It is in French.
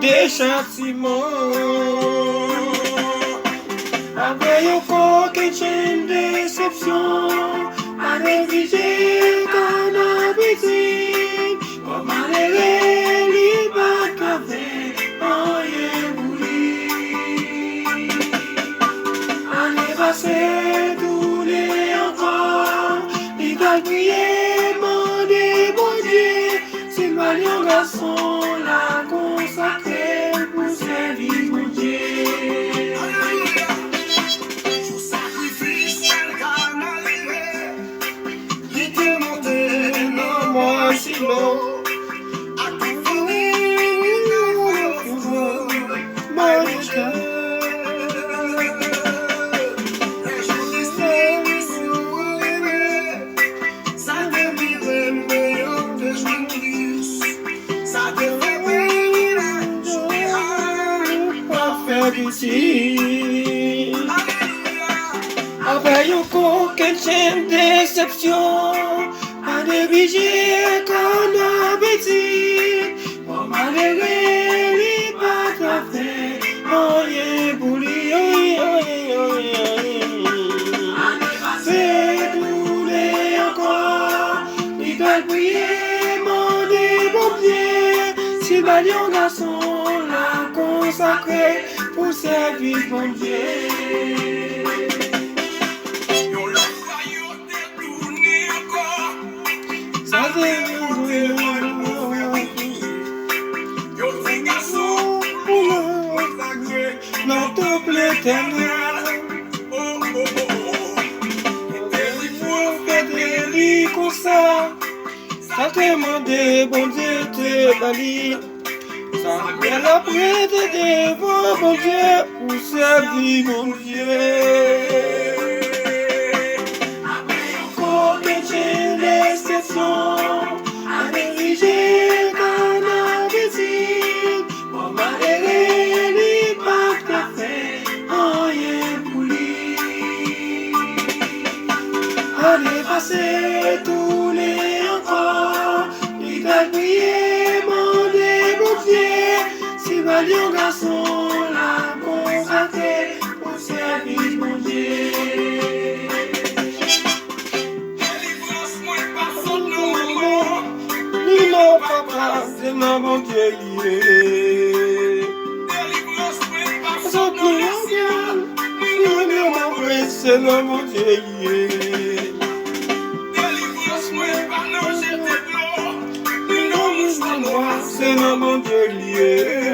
des châtiments. Après yon coquet chaîne déception, à négliger qu'on a bêtise, comme à l'errer, li pas café, oh yeah, bouli. Année passée, tous les encore, li va prier, demander bon Dieu, s'il va yon garçon, la consacrer pour servir mon Dieu. Silo, a après yon coquet chaîne déception, à négliger qu'on a bêtise, pour malgré li pas café, oh yeah, bouli, oh yeah, oh yeah, oh yeah. C'est tous les encore, li doit prier, demander bon Dieu, si yon garçon la consacré pour servir bon Dieu. Dans ton éternel, des lits comme ça, ça te demande bon Dieu te bali, ça vient après de devant bon Dieu pour servir mon Dieu. Après encore que j'ai l'exception, à négliger qu'on a bêtise, pour malheureux li pas café, oh yeah, bouli. À dépasser tous les encore, il va prier, demander mon Dieu, si valiant garçon la consacré pour servir mon Dieu. Mon papa, c'est mon Dieu lié. C'est mon Dieu lié. C'est mon Dieu lié.